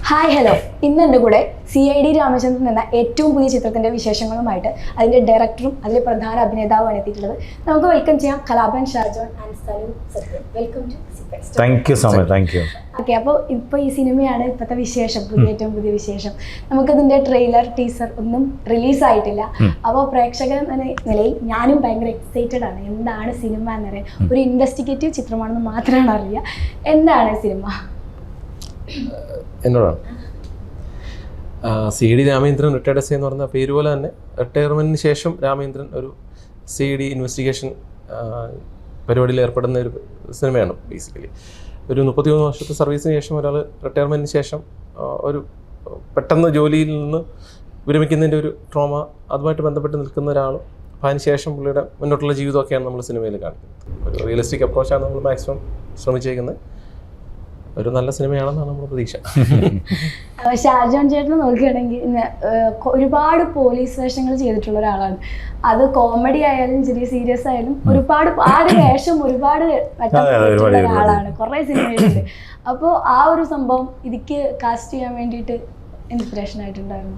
Hi hello, ഇന്ന് എൻ്റെ കൂടെ CID രാമചന്ദ്രൻ എന്ന ഏറ്റവും പുതിയ ചിത്രത്തിൻ്റെ വിശേഷങ്ങളുമായിട്ട് അതിൻ്റെ ഡയറക്ടറും അതിലെ പ്രധാന അഭിനേതാവുമാണ് എത്തിയിട്ടുള്ളത്. നമുക്ക് വെൽക്കം ചെയ്യാം Kalabhavan Shajon and Sanu Sathyan. Welcome to സിഫെക്സ്. Thank you so much. Thank you. Okay, അപ്പോൾ ഇപ്പോൾ ഈ സിനിമയാണ് ഇപ്പോഴത്തെ വിശേഷം, ഏറ്റവും പുതിയ വിശേഷം. നമുക്കതിൻ്റെ ട്രെയിലർ ടീസർ ഒന്നും റിലീസായിട്ടില്ല. അപ്പോൾ പ്രേക്ഷകൻ എന്ന നിലയിൽ ഞാനും ഭയങ്കര എക്സൈറ്റഡ് ആണ്. എന്താണ് സിനിമ എന്നറിയാൻ. ഒരു ഇൻവെസ്റ്റിഗേറ്റീവ് ചിത്രമാണെന്ന് മാത്രമാണ് അറിയുക. എന്താണ് സിനിമ? എന്നോടാണ് CID രാമേന്ദ്രൻ റിട്ടയർഡ് എസ് എന്ന് പറഞ്ഞ പേര് പോലെ തന്നെ റിട്ടയർമെൻറ്റിന് ശേഷം രാമേന്ദ്രൻ ഒരു CID ഇൻവെസ്റ്റിഗേഷൻ പരിപാടിയിൽ ഏർപ്പെടുന്ന ഒരു സിനിമയാണ്. ബേസിക്കലി ഒരു 33 വർഷത്തെ സർവീസിന് ശേഷം ഒരാൾ റിട്ടയർമെൻറ്റിന് ശേഷം ഒരു പെട്ടെന്ന് ജോലിയിൽ നിന്ന് വിരമിക്കുന്നതിൻ്റെ ഒരു ട്രോമ അതുമായിട്ട് ബന്ധപ്പെട്ട് നിൽക്കുന്ന ഒരാളും അതിനുശേഷം പുള്ളിയുടെ മുന്നോട്ടുള്ള ജീവിതമൊക്കെയാണ് നമ്മൾ സിനിമയിൽ കാണിക്കുന്നത്. ഒരു റിയലിസ്റ്റിക് അപ്രോച്ചാണ് നമ്മൾ മാക്സിമം ശ്രമിച്ചേക്കുന്നത്. ഒരു നല്ല സിനിമയാണെന്നാണ് നമ്മുടെ പ്രതീക്ഷ. ഷാജോൺ ചേട്ടനെ നോക്കുകയാണെങ്കിൽ ഒരുപാട് പോലീസ് വേഷങ്ങൾ ചെയ്തിട്ടുള്ള ഒരാളാണ്. അത് കോമഡി ആയാലും ചെറിയ സീരിയസ് ആയാലും ഒരുപാട് വേഷം ഒരുപാട് ഒരാളാണ്. കുറേ സിനിമയിലുണ്ട്. അപ്പോൾ ആ ഒരു സംഭവം ഇതിക്ക് കാസ്റ്റ് ചെയ്യാൻ വേണ്ടിയിട്ട് ഇൻസ്പിറേഷൻ ആയിട്ടുണ്ടായിരുന്നു?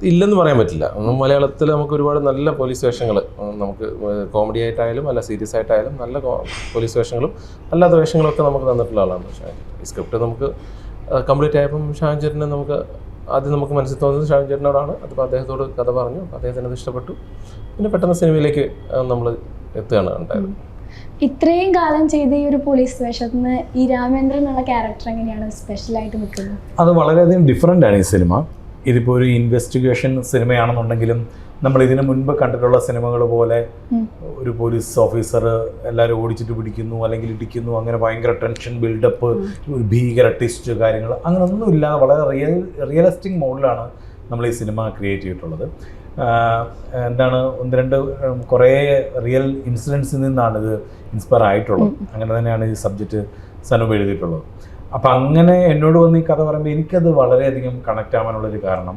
ഇല്ലെന്ന് പറയാൻ പറ്റില്ല. മലയാളത്തിൽ നമുക്ക് ഒരുപാട് നല്ല പോലീസ് വേഷങ്ങൾ, നമുക്ക് കോമഡി ആയിട്ടായാലും അല്ല സീരിയസ് ആയിട്ടായാലും നല്ല പോലീസ് വേഷങ്ങളും അല്ലാത്ത വേഷങ്ങളൊക്കെ നമുക്ക് തന്നിട്ടുള്ള ആളാണ്. പക്ഷേ ഈ സ്ക്രിപ്റ്റ് നമുക്ക് കംപ്ലീറ്റ് ആയപ്പം ഷാജോൺ ചേട്ടനെ നമുക്ക് ആദ്യം നമുക്ക് മനസ്സിൽ തോന്നുന്നത് ഷാജോൺ ചേട്ടനോടാണ്. അതിപ്പോൾ അദ്ദേഹത്തോട് കഥ പറഞ്ഞു, അദ്ദേഹത്തിന് അത് ഇഷ്ടപ്പെട്ടു. പിന്നെ പെട്ടെന്ന് സിനിമയിലേക്ക് നമ്മൾ എത്തുകയാണ് ഉണ്ടായത്. ഇത്രയും കാലം ചെയ്ത ഈ ഒരു പോലീസ് വേഷത്തിന് ഈ രാമേന്ദ്രൻ എന്നുള്ള ക്യാരക്ടർ എങ്ങനെയാണ് സ്പെഷ്യലായിട്ട് നിൽക്കുന്നത്? അത് വളരെയധികം ഡിഫറെൻ്റ് ആണ് ഈ സിനിമ. ഇതിപ്പോൾ ഒരു ഇൻവെസ്റ്റിഗേഷൻ സിനിമയാണെന്നുണ്ടെങ്കിലും നമ്മൾ ഇതിനു മുൻപ് കണ്ടിട്ടുള്ള സിനിമകൾ പോലെ ഒരു പോലീസ് ഓഫീസർ എല്ലാവരും ഓടിച്ചിട്ട് പിടിക്കുന്നു അല്ലെങ്കിൽ ഇടിക്കുന്നു, അങ്ങനെ ഭയങ്കര ടെൻഷൻ ബിൽഡപ്പ്, ഒരു ഭീകര ട്വിസ്റ്റ് കാര്യങ്ങൾ അങ്ങനെയൊന്നും ഇല്ലാതെ വളരെ റിയലിസ്റ്റിക് മോഡിലാണ് നമ്മൾ ഈ സിനിമ ക്രിയേറ്റ് ചെയ്തിട്ടുള്ളത്. എന്താണ് കുറേ റിയൽ ഇൻസിഡൻസിൽ നിന്നാണ് ഇത് ഇൻസ്പയർ ആയിട്ടുള്ളത്. അങ്ങനെ തന്നെയാണ് ഈ സബ്ജക്റ്റ് സനു എഴുതിയിട്ടുള്ളത്. അപ്പം അങ്ങനെ എന്നോട് വന്ന് ഈ കഥ പറയുമ്പോൾ എനിക്കത് വളരെയധികം കണക്റ്റ് ആവാനുള്ളൊരു കാരണം,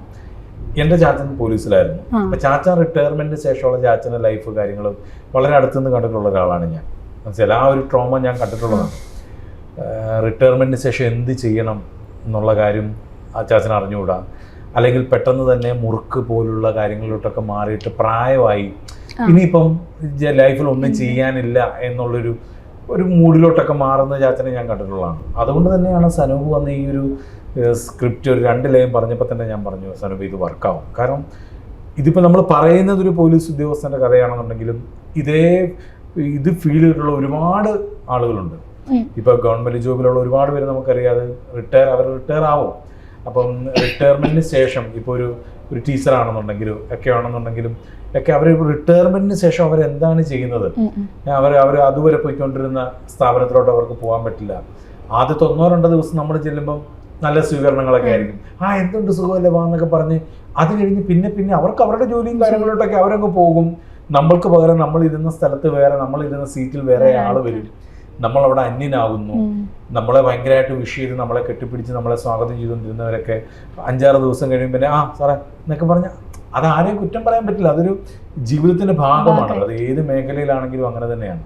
എൻ്റെ ചാച്ചൻ പോലീസിലായിരുന്നു. അപ്പം ചാച്ചൻ റിട്ടയർമെൻറ്റിന് ശേഷമുള്ള ചാച്ചൻ്റെ ലൈഫ് കാര്യങ്ങളും വളരെ അടുത്തുനിന്ന് കണ്ടിട്ടുള്ള ഒരാളാണ് ഞാൻ. മനസ്സിലായി, ആ ഒരു ട്രോമ ഞാൻ കണ്ടിട്ടുള്ളതാണ്. റിട്ടയർമെൻറ്റിന് ശേഷം എന്ത് ചെയ്യണം എന്നുള്ള കാര്യം ആ ചാച്ചൻ അറിഞ്ഞുകൂടാ, അല്ലെങ്കിൽ പെട്ടെന്ന് തന്നെ മുറുക്ക് പോലുള്ള കാര്യങ്ങളിലോട്ടൊക്കെ മാറിയിട്ട് പ്രായമായി ഇനിയിപ്പം ലൈഫിൽ ഒന്നും ചെയ്യാനില്ല എന്നുള്ളൊരു മൂഡിലോട്ടൊക്കെ മാറുന്ന ചാച്ചനെ ഞാൻ കണ്ടിട്ടുള്ളതാണ്. അതുകൊണ്ട് തന്നെയാണ് സനൂപ് വന്ന് ഈ ഒരു സ്ക്രിപ്റ്റ് ഒരു 2 ലൈൻ പറഞ്ഞപ്പോൾ തന്നെ ഞാൻ പറഞ്ഞു സനൂപ് ഇത് വർക്കാവും. കാരണം ഇതിപ്പോൾ നമ്മൾ പറയുന്നത് ഒരു പോലീസ് ഉദ്യോഗസ്ഥൻ്റെ കഥയാണെന്നുണ്ടെങ്കിലും ഇത് ഫീൽ ചെയ്തിട്ടുള്ള ഒരുപാട് ആളുകളുണ്ട്. ഇപ്പോൾ ഗവൺമെൻറ് ജോബിലുള്ള ഒരുപാട് പേര് നമുക്കറിയാതെ അവർ റിട്ടയർ ആവും. അപ്പം റിട്ടയർമെൻറ്റിന് ശേഷം ഇപ്പോൾ ഒരു ടീച്ചറാണെന്നുണ്ടെങ്കിലും ഒക്കെ അവർ റിട്ടയർമെൻറ്റിന് ശേഷം അവരെന്താണ് ചെയ്യുന്നത്? അവർ അതുവരെ പോയിക്കൊണ്ടിരുന്ന സ്ഥാപനത്തിലോട്ട് അവർക്ക് പോകാൻ പറ്റില്ല. ആദ്യത്തെ 1-2 ദിവസം നമ്മൾ ചെല്ലുമ്പം നല്ല സ്വീകരണങ്ങളൊക്കെ ആയിരിക്കും. എന്തുണ്ട് സുഖമല്ലേ വാന്നൊക്കെ പറഞ്ഞ് അത് കഴിഞ്ഞ് പിന്നെ അവർക്ക് അവരുടെ ജോലിയും കാര്യങ്ങളിലോട്ടൊക്കെ അവരങ്ങ് പോകും. നമ്മൾക്ക് പകരം നമ്മളിരുന്ന സ്ഥലത്ത് വേറെ, നമ്മളിരുന്ന സീറ്റിൽ വേറെ ആൾ വരും. നമ്മളവിടെ അന്യനാകുന്നു. നമ്മളെ ഭയങ്കരമായിട്ട് വിഷ് ചെയ്ത് നമ്മളെ കെട്ടിപ്പിടിച്ച് നമ്മളെ സ്വാഗതം ചെയ്തുകൊണ്ടിരുന്നവരൊക്കെ 5-6 ദിവസം കഴിയുമ്പോൾ സാറേ എന്നൊക്കെ പറഞ്ഞാൽ അതാരെയും കുറ്റം പറയാൻ പറ്റില്ല. അതൊരു ജീവിതത്തിൻ്റെ ഭാഗമാണ്. അത് ഏത് മേഖലയിലാണെങ്കിലും അങ്ങനെ തന്നെയാണ്.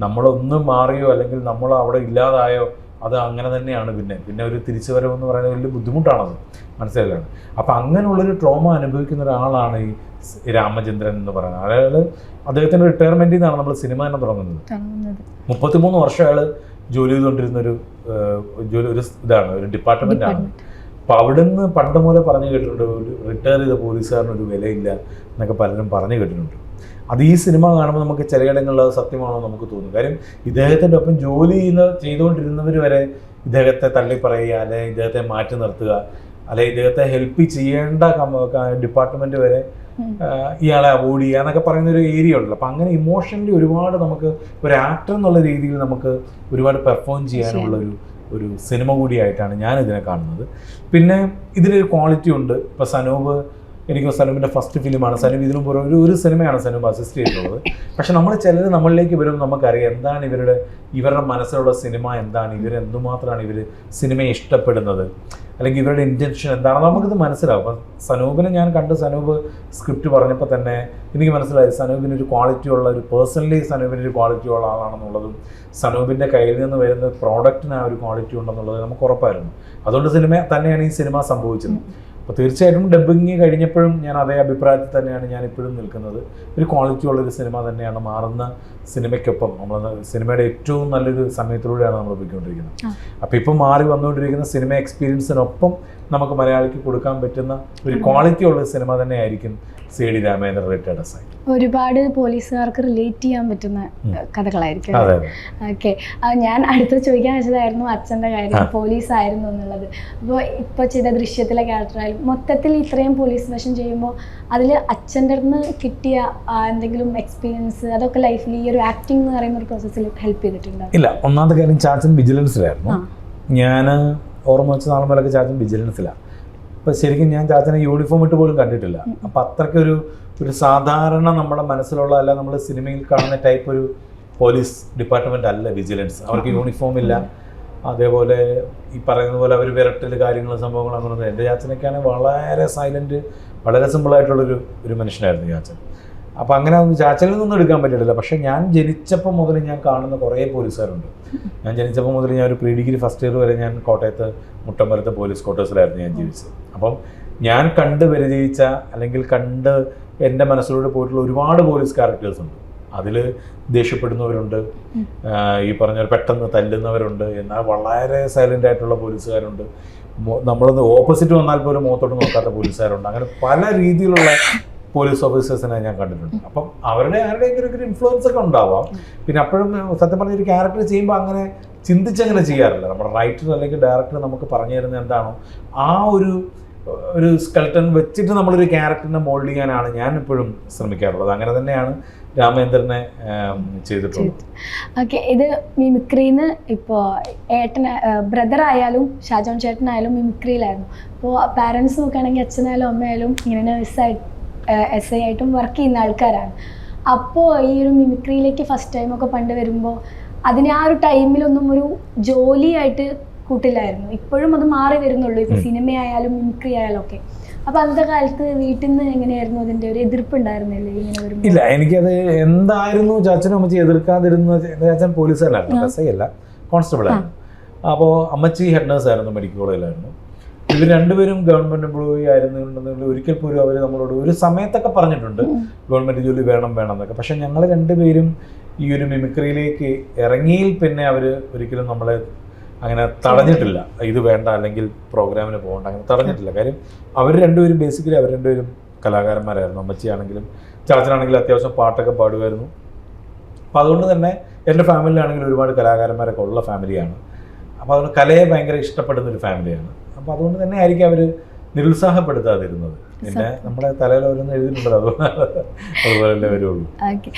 നമ്മളൊന്ന് മാറിയോ അല്ലെങ്കിൽ നമ്മൾ അവിടെ ഇല്ലാതായോ അത് അങ്ങനെ തന്നെയാണ്. പിന്നെ ഒരു തിരിച്ചുവരവെന്ന് പറയുന്നത് വലിയ ബുദ്ധിമുട്ടാണത്, മനസ്സിലാക്കാണ്. അപ്പം അങ്ങനെയുള്ളൊരു ട്രോമ അനുഭവിക്കുന്ന ഒരാളാണ് ഈ രാമചന്ദ്രൻ എന്ന് പറയുന്നത്. അദ്ദേഹത്തിൻ്റെ റിട്ടയർമെൻറ്റിൽ നിന്നാണ് നമ്മൾ സിനിമ തന്നെ തുടങ്ങുന്നത്. 33 വർഷം അയാൾ ജോലി ചെയ്തുകൊണ്ടിരുന്ന ഒരു ഡിപ്പാർട്ട്മെൻറ്റാണ്. അപ്പോൾ അവിടെ നിന്ന് പണ്ട് മൂലം പറഞ്ഞു കേട്ടിട്ടുണ്ട്, ഒരു റിട്ടയർ ചെയ്ത പോലീസുകാരനൊരു വിലയില്ല എന്നൊക്കെ പലരും പറഞ്ഞു കേട്ടിട്ടുണ്ട്. അത് ഈ സിനിമ കാണുമ്പോൾ നമുക്ക് ചിലയിടങ്ങളിൽ അത് സത്യമാണോ നമുക്ക് തോന്നും. കാര്യം ഇദ്ദേഹത്തിൻ്റെ ഒപ്പം ജോലി ചെയ്തുകൊണ്ടിരുന്നവർ വരെ ഇദ്ദേഹത്തെ തള്ളിപ്പറയുക, അല്ലെങ്കിൽ ഇദ്ദേഹത്തെ മാറ്റി നിർത്തുക, അല്ലെങ്കിൽ ഇദ്ദേഹത്തെ ഹെൽപ്പ് ചെയ്യേണ്ട ഡിപ്പാർട്ട്മെൻറ്റ് വരെ ഇയാളെ അവോയ്ഡ് ചെയ്യുക എന്നൊക്കെ പറയുന്ന ഒരു ഏരിയ ഉണ്ടല്ലോ. അപ്പം അങ്ങനെ ഇമോഷണലി ഒരുപാട് നമുക്ക് ഒരു ആക്ടർ എന്നുള്ള രീതിയിൽ നമുക്ക് ഒരുപാട് പെർഫോം ചെയ്യാനുള്ള ഒരു സിനിമ കൂടിയായിട്ടാണ് ഞാനിതിനെ കാണുന്നത്. പിന്നെ ഇതിലൊരു ക്വാളിറ്റി ഉണ്ട്. ഇപ്പോൾ സനൂപ് എനിക്ക് സനൂപിൻ്റെ ഫസ്റ്റ് ഫിലിമാണ്. സനൂപ് ഇതിനും ഒരു സിനിമയാണ് സനൂപ് അസിസ്റ്റ് ചെയ്തിട്ടുള്ളത്. പക്ഷെ നമ്മൾ ചിലർ നമ്മളിലേക്ക് വരുമ്പോൾ നമുക്കറിയാം എന്താണ് ഇവരുടെ മനസ്സിലുള്ള സിനിമ എന്താണ്, എന്തുമാത്രമാണ് ഇവർ സിനിമയെ ഇഷ്ടപ്പെടുന്നത്, അല്ലെങ്കിൽ ഇവരുടെ ഇൻറ്റൻഷൻ എന്താണെന്ന് നമുക്കിത് മനസ്സിലാവും. അപ്പം സനൂപിനെ ഞാൻ കണ്ട് സനൂപ് സ്ക്രിപ്റ്റ് പറഞ്ഞപ്പോൾ തന്നെ എനിക്ക് മനസ്സിലായി സനൂപിനൊരു ക്വാളിറ്റി ഉള്ള പേഴ്സണലി സനൂപിനൊരു ക്വാളിറ്റി ഉള്ള ആളാണെന്നുള്ളതും സനൂപിൻ്റെ കയ്യിൽ നിന്ന് വരുന്ന പ്രോഡക്റ്റിന് ആ ഒരു ക്വാളിറ്റി ഉണ്ടെന്നുള്ളത് നമുക്ക് ഉറപ്പായിരുന്നു. അതുകൊണ്ട് തന്നെയാണ് ഈ സിനിമ സംഭവിച്ചത്. അപ്പോൾ തീർച്ചയായിട്ടും ഡബ്ബിങ് കഴിഞ്ഞപ്പോഴും ഞാൻ അതേ അഭിപ്രായത്തിൽ തന്നെയാണ് ഞാൻ ഇപ്പോഴും നിൽക്കുന്നത്. ഒരു ക്വാളിറ്റി ഉള്ളൊരു സിനിമ തന്നെയാണ്. മാറുന്ന സിനിമയ്ക്കൊപ്പം നമ്മൾ സിനിമയുടെ ഏറ്റവും നല്ലൊരു സമയത്തിലൂടെയാണ് നമ്മൾ പോയിക്കൊണ്ടിരിക്കുന്നത്. അപ്പോൾ ഇപ്പം മാറി വന്നുകൊണ്ടിരിക്കുന്ന സിനിമ എക്സ്പീരിയൻസിനൊപ്പം നമുക്ക് മലയാളിക്ക് കൊടുക്കാൻ പറ്റുന്ന ഒരു ക്വാളിറ്റി ഉള്ള സിനിമ തന്നെയായിരിക്കും C.D. രാമേന്ദ്രൻ റിട്ടയർഡ് എസ്.ഐ. ഒരുപാട് പോലീസുകാർക്ക് റിലേറ്റ് ചെയ്യാൻ പറ്റുന്ന കഥകളായിരിക്കും. ഓക്കെ, ഞാൻ അടുത്ത് ചോദിക്കാൻ വെച്ചതായിരുന്നു അച്ഛൻ്റെ കാര്യം, പോലീസ് ആയിരുന്നു എന്നുള്ളത്. അപ്പോൾ ഇപ്പോൾ ചെയ്ത ദൃശ്യത്തിലെ ക്യാരക്ടറായാലും മൊത്തത്തിൽ ഇത്രയും പോലീസ് വേഷം ചെയ്യുമ്പോൾ അതിൽ അച്ഛൻ്റെ അടുത്ത് നിന്ന് കിട്ടിയ എന്തെങ്കിലും എക്സ്പീരിയൻസ് അതൊക്കെ ലൈഫിൽ ഈ ഒരു ആക്ടിംഗ് എന്ന് പറയുന്ന ഒരു പ്രോസസ്സിൽ ഹെൽപ്പ് ചെയ്തിട്ടുണ്ട്? ഇല്ല, ഒന്നാമത്തെ കാര്യം ചാച്ചൻ വിജിലൻസിലായിരുന്നു. ഞാൻ ഓർമ്മ വെച്ച നാളെ മുതലൊക്കെ ചാച്ചൻ വിജിലൻസിലാണ്. അപ്പോൾ ശരിക്കും ഞാൻ ചാച്ചനെ യൂണിഫോം ഇട്ട് പോലും കണ്ടിട്ടില്ല. അപ്പോൾ അത്രയ്ക്കൊരു സാധാരണ നമ്മുടെ മനസ്സിലുള്ള അല്ല നമ്മൾ സിനിമയിൽ കാണുന്ന ടൈപ്പ് ഒരു പോലീസ് ഡിപ്പാർട്ട്മെൻ്റ് അല്ല വിജിലൻസ്. അവർക്ക് യൂണിഫോം ഇല്ല. അതേപോലെ ഈ പറയുന്ന പോലെ അവർ വിരട്ടൽ കാര്യങ്ങൾ സംഭവങ്ങൾ അങ്ങനെ. എൻ്റെ ചാച്ചനൊക്കെയാണ് വളരെ സൈലൻറ്റ്, വളരെ സിമ്പിളായിട്ടുള്ളൊരു മനുഷ്യനായിരുന്നു ചാച്ചൻ. അപ്പോൾ അങ്ങനെ ചാച്ചനിൽ നിന്നും എടുക്കാൻ പറ്റിയിട്ടില്ല. പക്ഷേ ഞാൻ ജനിച്ചപ്പോൾ മുതൽ ഞാൻ കാണുന്ന കുറേ പോലീസുകാരുണ്ട്. ഞാൻ ജനിച്ചപ്പോൾ മുതൽ ഞാൻ ഒരു പ്രീ ഡിഗ്രി ഫസ്റ്റ് ഇയർ വരെ ഞാൻ കോട്ടയത്ത് മുട്ടമ്പലത്തെ പോലീസ് ക്വാർട്ടേഴ്സിലായിരുന്നു ഞാൻ ജീവിച്ചത്. അപ്പം ഞാൻ കണ്ട് പരിചയിച്ച അല്ലെങ്കിൽ കണ്ട് എൻ്റെ മനസ്സിലൂടെ പോയിട്ടുള്ള ഒരുപാട് പോലീസ് ക്യാരക്ടേഴ്സ് ഉണ്ട്. അതിൽ ദേഷ്യപ്പെടുന്നവരുണ്ട്, ഈ പറഞ്ഞ പെട്ടെന്ന് തല്ലുന്നവരുണ്ട്, എന്നാൽ വളരെ സൈലൻ്റ് ആയിട്ടുള്ള പോലീസുകാരുണ്ട്, നമ്മളൊന്ന് ഓപ്പോസിറ്റ് വന്നാൽ പോലും മുഖത്തോട്ട് നോക്കാത്ത പോലീസുകാരുണ്ട്. അങ്ങനെ പല രീതിയിലുള്ള പോലീസ് ഓഫീസേഴ്സിനെ ഞാൻ കണ്ടിട്ടുണ്ട്. അപ്പം ആരുടെയെങ്കിലും ഒരു ഇൻഫ്ലുവൻസ് ഒക്കെ ഉണ്ടാവാം. പിന്നെ അപ്പോഴും സത്യം പറഞ്ഞ ഒരു ക്യാരക്ടർ ചെയ്യുമ്പോൾ അങ്ങനെ ചിന്തിച്ചങ്ങനെ ചെയ്യാറില്ല. നമ്മുടെ റൈറ്റർ അല്ലെങ്കിൽ ഡയറക്ടർ നമുക്ക് പറഞ്ഞു തരുന്നത് എന്താണോ ആ ഒരു സ്കെൽട്ടൺ വെച്ചിട്ട് നമ്മളൊരു ക്യാരക്ടറിനെ മോൾഡ് ചെയ്യാനാണ് ഞാൻ ഇപ്പോഴും ശ്രമിക്കാറുള്ളത്. അങ്ങനെ തന്നെയാണ് രാമേന്ദ്രനെ ചെയ്തിട്ടുള്ളത്. ഓക്കെ, ഇത് മിമിക്രിന്ന് ഇപ്പോൾ ബ്രദർ ആയാലും ഷാജോൺ ചേട്ടനായാലും മിമിക്രിയിലായിരുന്നു. അപ്പോൾ പാരൻസ് നോക്കുകയാണെങ്കിൽ അച്ഛനായാലും അമ്മയായാലും ഇങ്ങനെ നേഴ്സായിട്ട് SI ആയിട്ടും വർക്ക് ചെയ്യുന്ന ആൾക്കാരാണ്. അപ്പോൾ ഈ ഒരു മിമിക്രിയിലേക്ക് ഫസ്റ്റ് ടൈമൊക്കെ പണ്ട് വരുമ്പോൾ അതിന് ആ ഒരു ടൈമിലൊന്നും ഒരു ജോലിയായിട്ട് കൂട്ടില്ലായിരുന്നു. ഇപ്പോഴും അത് മാറി വരുന്നുള്ളൂ, ഇപ്പോൾ സിനിമയായാലും മിമിക്രി ആയാലും ഒക്കെ. അപ്പോൾ അന്നത്തെ കാലത്ത് വീട്ടിൽ നിന്ന് എങ്ങനെയായിരുന്നു അതിൻ്റെ ഒരു എതിർപ്പ് ഉണ്ടായിരുന്നില്ലേ ഇങ്ങനെ വരുമ്പോൾ? ഇല്ല, എനിക്കത് എന്തായിരുന്നു ചാച്ചനും അമ്മച്ചി എതിർക്കാതിരുന്ന. ചാച്ചൻ പോലീസുകാരനായിരുന്നു, SI അല്ല, കോൺസ്റ്റബിളായിരുന്നു. അപ്പോൾ അമ്മച്ചി ഹെഡ് നേഴ്സ് ആയിരുന്നു, മെഡിക്കൽ കോളേജിലായിരുന്നു. ഇവർ രണ്ടുപേരും ഗവൺമെൻറ് എംപ്ലോയി ആയിരുന്നുണ്ടെങ്കിൽ ഒരിക്കൽ പോലും അവർ നമ്മളോട് ഒരു സമയത്തൊക്കെ പറഞ്ഞിട്ടുണ്ട് ഗവൺമെൻറ് ജോലി വേണം എന്നൊക്കെ. പക്ഷെ ഞങ്ങൾ രണ്ടുപേരും ഈ ഒരു മിമിക്രിയിലേക്ക് ഇറങ്ങിയിൽ പിന്നെ അവർ ഒരിക്കലും നമ്മളെ അങ്ങനെ തടഞ്ഞിട്ടില്ല. ഇത് വേണ്ട അല്ലെങ്കിൽ പ്രോഗ്രാമിന് പോകണ്ട അങ്ങനെ തടഞ്ഞിട്ടില്ല. കാര്യം അവർ രണ്ടുപേരും ബേസിക്കലി അവർ രണ്ടുപേരും കലാകാരന്മാരായിരുന്നു. അമ്മച്ചിയാണെങ്കിലും ചാച്ചനാണെങ്കിലും അത്യാവശ്യം പാട്ടൊക്കെ പാടുമായിരുന്നു. അപ്പോൾ അതുകൊണ്ട് തന്നെ എൻ്റെ ഫാമിലിയിലാണെങ്കിലും ഒരുപാട് കലാകാരന്മാരൊക്കെ ഉള്ള ഫാമിലിയാണ്. അപ്പോൾ അതുകൊണ്ട് കലയെ ഭയങ്കര ഇഷ്ടപ്പെടുന്നൊരു ഫാമിലിയാണ്. അപ്പോൾ അതുകൊണ്ട് തന്നെ ആയിരിക്കും അവർ നിരുത്സാഹപ്പെടുത്താതിരുന്നത്. പിന്നെ നമ്മുടെ തലയിൽ ഓരോന്ന് എഴുതിയിട്ടുണ്ടല്ലോ, അതുപോലെ വരുള്ളൂ. ഓക്കെ,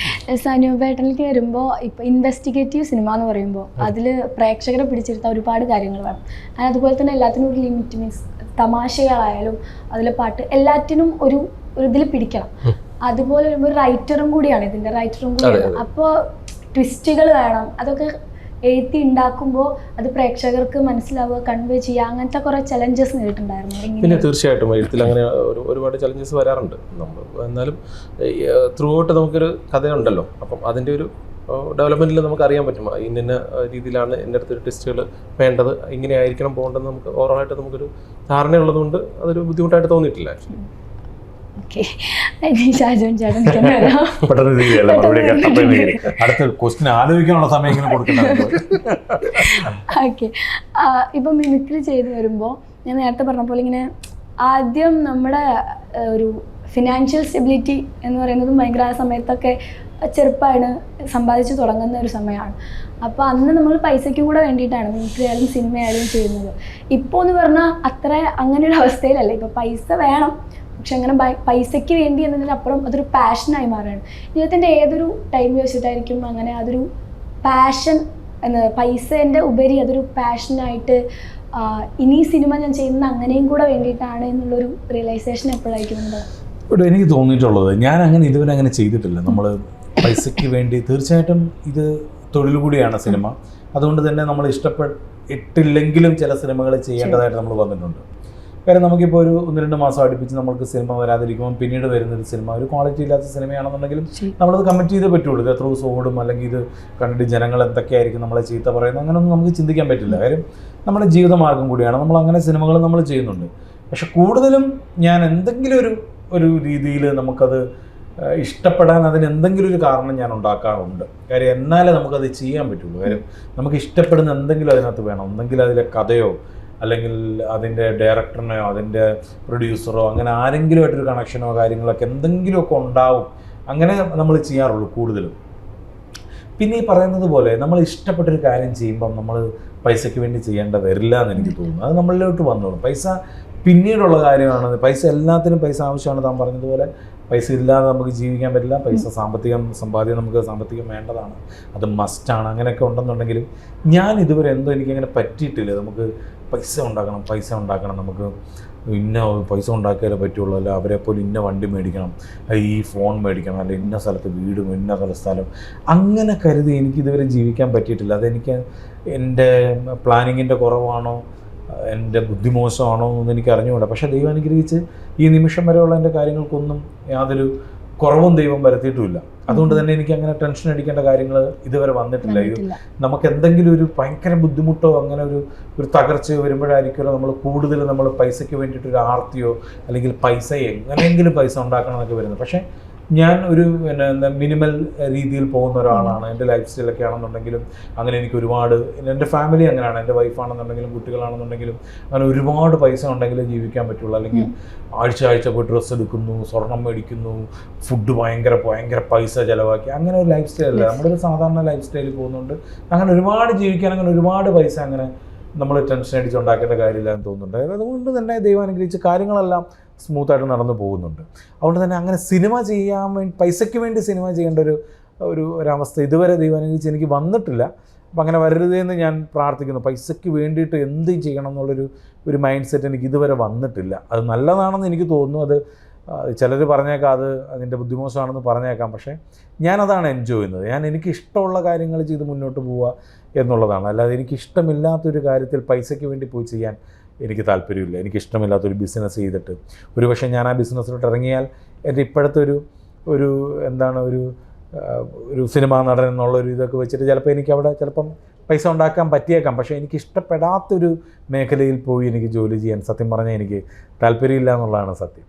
സനൂപേട്ടനിലേക്ക് വരുമ്പോൾ ഇപ്പോൾ ഇൻവെസ്റ്റിഗേറ്റീവ് സിനിമ എന്ന് പറയുമ്പോൾ അതിൽ പ്രേക്ഷകരെ പിടിച്ചെടുത്ത ഒരുപാട് കാര്യങ്ങൾ വേണം. അതുപോലെ തന്നെ എല്ലാത്തിനും ഒരു ലിമിറ്റ്, മീൻസ് തമാശകളായാലും അതിലെ പാട്ട് എല്ലാറ്റിനും ഒരു ഇതിൽ പിടിക്കണം. അതുപോലെ വരുമ്പോൾ റൈറ്ററും കൂടിയാണ്, ഇതിൻ്റെ റൈറ്ററും കൂടിയാണ്. അപ്പോൾ ട്വിസ്റ്റുകൾ വേണം. അതൊക്കെ എഴുത്തി ഉണ്ടാക്കുമ്പോൾ അത് പ്രേക്ഷകർക്ക് മനസ്സിലാവുക, കൺവേ ചെയ്യുക, അങ്ങനത്തെ കുറേ ചലഞ്ചസ് നേരിട്ടുണ്ടായിരുന്നു. പിന്നെ തീർച്ചയായിട്ടും എഴുത്തിൽ അങ്ങനെ ഒരുപാട് ചലഞ്ചസ് വരാറുണ്ട്. നമ്മൾ എന്നാലും ത്രൂ ഔട്ട് നമുക്കൊരു കഥയുണ്ടല്ലോ, അപ്പം അതിൻ്റെ ഒരു ഡെവലപ്മെൻറ്റിൽ നമുക്ക് അറിയാൻ പറ്റും ഇന്ന രീതിയിലാണ് എൻ്റെ അടുത്തൊരു ടെസ്റ്റുകൾ വേണ്ടത്, ഇങ്ങനെ ആയിരിക്കണം പോകേണ്ടത്. നമുക്ക് ഓവറോളായിട്ട് നമുക്കൊരു ധാരണയുള്ളതുകൊണ്ട് അതൊരു ബുദ്ധിമുട്ടായിട്ട് തോന്നിയിട്ടില്ല ആക്ച്വലി. ഓക്കെ, ഷാജോൺ ചേട്ടൻ അടുത്ത ക്വസ്റ്റ്യൻ ആലോചിക്കാനുള്ള സമയം ഇങ്ങനെ കൊടുക്കുന്നത്. ഓക്കെ, ഇപ്പം മിമിക്രി ചെയ്ത് വരുമ്പോൾ ഞാൻ നേരത്തെ പറഞ്ഞ പോലെ ഇങ്ങനെ ആദ്യം നമ്മുടെ ഒരു ഫിനാൻഷ്യൽ സ്റ്റെബിലിറ്റി എന്ന് പറയുന്നത് ഭയങ്കര ആ സമയത്തൊക്കെ ചെറുപ്പമാണ്, സമ്പാദിച്ച് തുടങ്ങുന്ന ഒരു സമയമാണ്. അപ്പോൾ അന്ന് നമ്മൾ പൈസയ്ക്കും കൂടെ വേണ്ടിയിട്ടാണ് മിമിക്രി ആയാലും സിനിമയായാലും ചെയ്യുന്നത്. ഇപ്പോൾ എന്ന് പറഞ്ഞാൽ അത്ര അങ്ങനെ ഒരു അവസ്ഥയിലല്ല. ഇപ്പോൾ പൈസ വേണം, പക്ഷെ അങ്ങനെ പൈസയ്ക്ക് വേണ്ടി എന്നതിനപ്പുറം അതൊരു പാഷനായി മാറുകയാണ്. ജീവിതത്തിൻ്റെ ഏതൊരു ടൈം വെച്ചിട്ടായിരിക്കും അങ്ങനെ അതൊരു പാഷൻ പൈസേൻ്റെ ഉപരി അതൊരു പാഷനായിട്ട് ഇനി സിനിമ ഞാൻ ചെയ്യുന്നത് അങ്ങനെയും കൂടെ വേണ്ടിയിട്ടാണ് എന്നുള്ളൊരു റിയലൈസേഷൻ എപ്പോഴായിരിക്കും? ഇവിടെ എനിക്ക് തോന്നിയിട്ടുള്ളത്, ഞാൻ അങ്ങനെ ഇതുവരെ അങ്ങനെ ചെയ്തിട്ടില്ല. നമ്മൾ പൈസയ്ക്ക് വേണ്ടി, തീർച്ചയായിട്ടും ഇത് തൊഴിൽ കൂടിയാണ് സിനിമ. അതുകൊണ്ട് തന്നെ നമ്മൾ ഇഷ്ടപ്പെട്ടില്ലെങ്കിലും ചില സിനിമകൾ ചെയ്യേണ്ടതായിട്ട് നമ്മൾ വന്നിട്ടുണ്ട്. കാര്യം നമുക്കിപ്പോൾ ഒരു 1-2 മാസം അടുപ്പിച്ച് നമുക്ക് സിനിമ വരാതിരിക്കുമ്പോൾ പിന്നീട് വരുന്നൊരു സിനിമ ഒരു ക്വാളിറ്റി ഇല്ലാത്ത സിനിമയാണെന്നുണ്ടെങ്കിലും നമ്മളത് കമ്മിറ്റ് ചെയ്തേ പറ്റുള്ളൂ. ഇത് എത്ര ദിവസം ഓടും, അല്ലെങ്കിൽ ഇത് കണ്ടിട്ട് ജനങ്ങൾ എന്തൊക്കെയായിരിക്കും നമ്മളെ ചീത്ത പറയുന്നത്, അങ്ങനെയൊന്നും നമുക്ക് ചിന്തിക്കാൻ പറ്റില്ല. കാര്യം നമ്മുടെ ജീവിതമാർഗം കൂടിയാണ്. നമ്മൾ അങ്ങനെ സിനിമകൾ നമ്മൾ ചെയ്യുന്നുണ്ട്. പക്ഷെ കൂടുതലും ഞാൻ എന്തെങ്കിലും ഒരു രീതിയിൽ നമുക്കത് ഇഷ്ടപ്പെടാൻ അതിന് എന്തെങ്കിലും ഒരു കാരണം ഞാൻ ഉണ്ടാക്കാറുണ്ട്. കാര്യം എന്നാലേ നമുക്കത് ചെയ്യാൻ പറ്റുള്ളൂ. കാര്യം നമുക്ക് ഇഷ്ടപ്പെടുന്ന എന്തെങ്കിലും അതിനകത്ത് വേണം. ഒന്നെങ്കിൽ അതിലെ കഥയോ അല്ലെങ്കിൽ അതിൻ്റെ ഡയറക്ടറിനെയോ അതിൻ്റെ പ്രൊഡ്യൂസറോ അങ്ങനെ ആരെങ്കിലുമായിട്ടൊരു കണക്ഷനോ കാര്യങ്ങളൊക്കെ എന്തെങ്കിലുമൊക്കെ ഉണ്ടാവും. അങ്ങനെ നമ്മൾ ചെയ്യാറുള്ളൂ കൂടുതലും. പിന്നെ ഈ പറയുന്നത് പോലെ നമ്മൾ ഇഷ്ടപ്പെട്ടൊരു കാര്യം ചെയ്യുമ്പം നമ്മൾ പൈസയ്ക്ക് വേണ്ടി ചെയ്യേണ്ട വരില്ല എന്ന് എനിക്ക് തോന്നുന്നു. അത് നമ്മളിലോട്ട് വന്നോളും. പൈസ പിന്നീടുള്ള കാര്യമാണ്. പൈസ എല്ലാത്തിനും പൈസ ആവശ്യമാണ്. താൻ പറഞ്ഞതുപോലെ പൈസ ഇല്ലാതെ നമുക്ക് ജീവിക്കാൻ പറ്റില്ല. സമ്പാദ്യം നമുക്ക് സാമ്പത്തികം വേണ്ടതാണ്, അത് മസ്റ്റാണ്. അങ്ങനെയൊക്കെ ഉണ്ടെന്നുണ്ടെങ്കിലും ഞാൻ ഇതുവരെ എനിക്കങ്ങനെ പറ്റിയിട്ടില്ല. നമുക്ക് പൈസ ഉണ്ടാക്കണം, നമുക്ക് ഇന്ന പൈസ ഉണ്ടാക്കിയാലേ പറ്റുള്ളൂ, അല്ല അവരെപ്പോലെ ഇന്ന വണ്ടി മേടിക്കണം, ഈ ഫോൺ മേടിക്കണം, അല്ല ഇന്ന സ്ഥലത്ത് വീടും ഇന്ന സ്ഥലം, അങ്ങനെ കരുതി എനിക്കിതുവരെ ജീവിക്കാൻ പറ്റിയിട്ടില്ല. അതെനിക്ക് എൻ്റെ പ്ലാനിങ്ങിൻ്റെ കുറവാണോ എൻ്റെ ബുദ്ധിമോശമാണോ എന്നൊന്നും എനിക്ക് അറിഞ്ഞുകൂടാ. പക്ഷേ ദൈവം അനുഗ്രഹിച്ച് ഈ നിമിഷം വരെയുള്ള എൻ്റെ കാര്യങ്ങൾക്കൊന്നും യാതൊരു കുറവും ദൈവം വരുത്തിയിട്ടുമില്ല. അതുകൊണ്ട് തന്നെ എനിക്ക് അങ്ങനെ ടെൻഷൻ അടിക്കേണ്ട കാര്യങ്ങൾ ഇതുവരെ വന്നിട്ടില്ല. നമുക്ക് എന്തെങ്കിലും ഒരു ഭയങ്കര ബുദ്ധിമുട്ടോ അങ്ങനെ ഒരു തകർച്ചയോ വരുമ്പോഴായിരിക്കുമല്ലോ നമ്മൾ പൈസയ്ക്ക് വേണ്ടിയിട്ടൊരു ആർത്തിയോ അല്ലെങ്കിൽ എങ്ങനെയെങ്കിലും പൈസ ഉണ്ടാക്കണം എന്നൊക്കെ വരുന്നത്. പക്ഷേ ഞാൻ ഒരു മിനിമൽ രീതിയിൽ പോകുന്ന ഒരാളാണ്. എൻ്റെ ലൈഫ് സ്റ്റൈലൊക്കെ ആണെന്നുണ്ടെങ്കിലും അങ്ങനെ എനിക്ക് ഒരുപാട്, എൻ്റെ ഫാമിലി അങ്ങനെയാണ്. എൻ്റെ വൈഫാണെന്നുണ്ടെങ്കിലും കുട്ടികളാണെന്നുണ്ടെങ്കിലും അങ്ങനെ ഒരുപാട് പൈസ ഉണ്ടെങ്കിലേ ജീവിക്കാൻ പറ്റുള്ളൂ. അല്ലെങ്കിൽ ആഴ്ച പോയി ഡ്രസ്സ് എടുക്കുന്നു, സ്വർണം മേടിക്കുന്നു, ഫുഡ് ഭയങ്കര പൈസ ചിലവാക്കി, അങ്ങനെ ഒരു ലൈഫ് സ്റ്റൈലല്ല. നമ്മളൊരു സാധാരണ ലൈഫ് സ്റ്റൈലിൽ പോകുന്നുണ്ട്. അങ്ങനെ ഒരുപാട് ജീവിക്കാൻ അങ്ങനെ ഒരുപാട് പൈസ അങ്ങനെ നമ്മൾ ടെൻഷൻ അടിച്ച് ഉണ്ടാക്കേണ്ട കാര്യമില്ല എന്ന് തോന്നുന്നുണ്ട്. അതുകൊണ്ട് തന്നെ ദൈവം അനുഗ്രഹിച്ച് കാര്യങ്ങളെല്ലാം സ്മൂത്തായിട്ട് നടന്നു പോകുന്നുണ്ട്. അതുകൊണ്ട് തന്നെ അങ്ങനെ സിനിമ ചെയ്യാൻ വേണ്ടി, പൈസയ്ക്ക് വേണ്ടി സിനിമ ചെയ്യേണ്ട ഒരവസ്ഥ ഇതുവരെ ദൈവം അനുഗ്രഹിച്ച് എനിക്ക് വന്നിട്ടില്ല. അപ്പം അങ്ങനെ വരരുതെന്ന് ഞാൻ പ്രാർത്ഥിക്കുന്നു. പൈസയ്ക്ക് വേണ്ടിയിട്ട് എന്തും ചെയ്യണം എന്നുള്ളൊരു മൈൻഡ് സെറ്റ് എനിക്ക് ഇതുവരെ വന്നിട്ടില്ല. അത് നല്ലതാണെന്ന് എനിക്ക് തോന്നുന്നു. അത് ചിലർ പറഞ്ഞേക്കാം അത് അതിൻ്റെ ബുദ്ധിമോശമാണെന്ന് പറഞ്ഞേക്കാം. പക്ഷേ ഞാനതാണ് എൻജോയ് ചെയ്യുന്നത്. എനിക്ക് ഇഷ്ടമുള്ള കാര്യങ്ങൾ ചെയ്ത് മുന്നോട്ട് പോവുക എന്നുള്ളതാണ്. അല്ലാതെ എനിക്കിഷ്ടമില്ലാത്തൊരു കാര്യത്തിൽ പൈസയ്ക്ക് വേണ്ടി പോയി ചെയ്യാൻ എനിക്ക് താല്പര്യമില്ല. എനിക്കിഷ്ടമില്ലാത്തൊരു ബിസിനസ് ചെയ്തിട്ട് ഒരുപക്ഷെ ഞാൻ ആ ബിസിനസ്സിലോട്ട് ഇറങ്ങിയാൽ എൻ്റെ ഇപ്പോഴത്തെ ഒരു സിനിമാ നടൻ എന്നുള്ളൊരു ഇതൊക്കെ വെച്ചിട്ട് ചിലപ്പോൾ എനിക്ക് അവിടെ പൈസ ഉണ്ടാക്കാൻ പറ്റിയേക്കാം. പക്ഷേ എനിക്ക് ഇഷ്ടപ്പെടാത്തൊരു മേഖലയിൽ പോയി എനിക്ക് ജോലി ചെയ്യാൻ സത്യം പറഞ്ഞാൽ എനിക്ക് താല്പര്യമില്ല എന്നുള്ളതാണ് സത്യം.